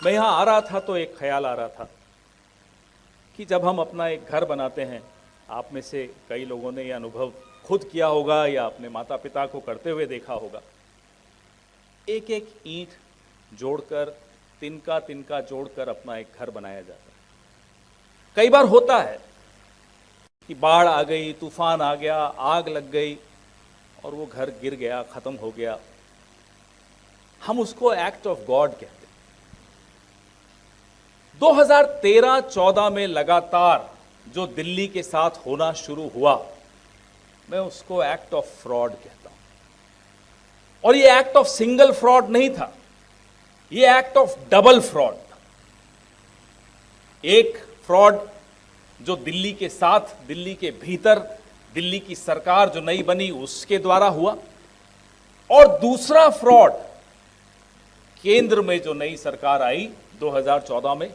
मैं यहाँ आ रहा था तो एक ख्याल आ रहा था कि जब हम अपना एक घर बनाते हैं, आप में से कई लोगों ने यह अनुभव खुद किया होगा या अपने माता पिता को करते हुए देखा होगा। एक एक ईंट जोड़कर, तिनका तिनका जोड़कर अपना एक घर बनाया जाता है। कई बार होता है कि बाढ़ आ गई, तूफान आ गया, आग लग गई और वो घर गिर गया, खत्म हो गया। हम उसको एक्ट ऑफ गॉड कहते हैं। 2013-14 में लगातार जो दिल्ली के साथ होना शुरू हुआ, मैं उसको एक्ट ऑफ फ्रॉड कहता हूं। और ये एक्ट ऑफ सिंगल फ्रॉड नहीं था, ये एक्ट ऑफ डबल फ्रॉड था। एक फ्रॉड जो दिल्ली के साथ, दिल्ली के भीतर, दिल्ली की सरकार जो नई बनी उसके द्वारा हुआ, और दूसरा फ्रॉड केंद्र में जो नई सरकार आई 2014 में,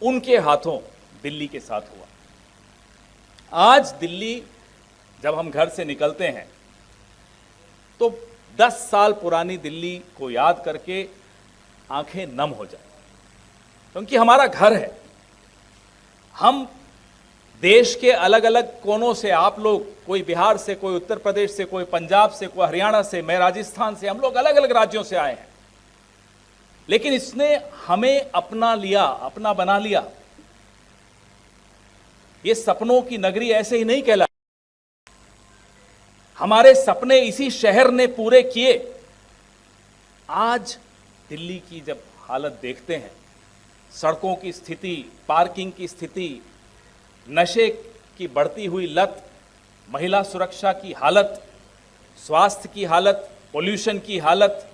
उनके हाथों दिल्ली के साथ हुआ। आज दिल्ली, जब हम घर से निकलते हैं तो 10 साल पुरानी दिल्ली को याद करके आंखें नम हो जाए, क्योंकि हमारा घर है। हम देश के अलग अलग कोनों से, आप लोग, कोई बिहार से, कोई उत्तर प्रदेश से, कोई पंजाब से, कोई हरियाणा से, मैं राजस्थान से, हम लोग अलग अलग राज्यों से आए हैं। लेकिन इसने हमें अपना लिया, अपना बना लिया। ये सपनों की नगरी ऐसे ही नहीं कहला। हमारे सपने इसी शहर ने पूरे किए। आज दिल्ली की जब हालत देखते हैं, सड़कों की स्थिति, पार्किंग की स्थिति, नशे की बढ़ती हुई लत, महिला सुरक्षा की हालत, स्वास्थ्य की हालत, पोल्यूशन की हालत,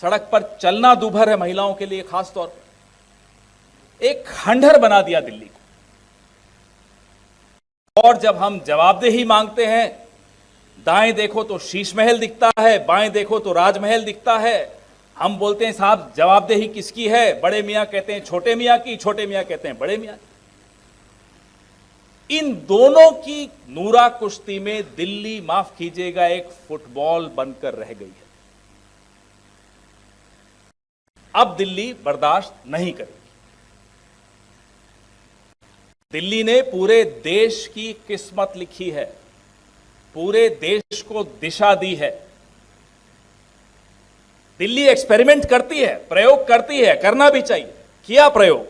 सड़क पर चलना दूभर है महिलाओं के लिए खास तौर पर। एक खंडहर बना दिया दिल्ली को। और जब हम जवाबदेही मांगते हैं, दाएं देखो तो शीश महल दिखता है, बाएं देखो तो राजमहल दिखता है। हम बोलते हैं साहब जवाबदेही किसकी है? बड़े मियां कहते हैं छोटे मियां की, छोटे मियां कहते हैं बड़े मियां की। इन दोनों की नूरा कुश्ती में दिल्ली, माफ कीजिएगा, एक फुटबॉल बनकर रह गई है। अब दिल्ली बर्दाश्त नहीं करेगी। दिल्ली ने पूरे देश की किस्मत लिखी है, पूरे देश को दिशा दी है। दिल्ली एक्सपेरिमेंट करती है, प्रयोग करती है, करना भी चाहिए, किया प्रयोग।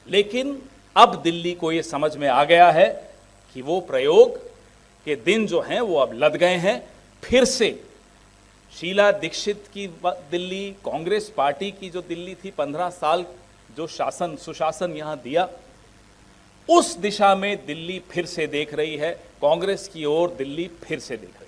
लेकिन अब दिल्ली को यह समझ में आ गया है कि वो प्रयोग के दिन जो हैं वो अब लद गए हैं। फिर से शीला दीक्षित की दिल्ली, कांग्रेस पार्टी की जो दिल्ली थी, 15 साल जो शासन, सुशासन यहां दिया, उस दिशा में दिल्ली फिर से देख रही है। कांग्रेस की ओर दिल्ली फिर से देख रही है।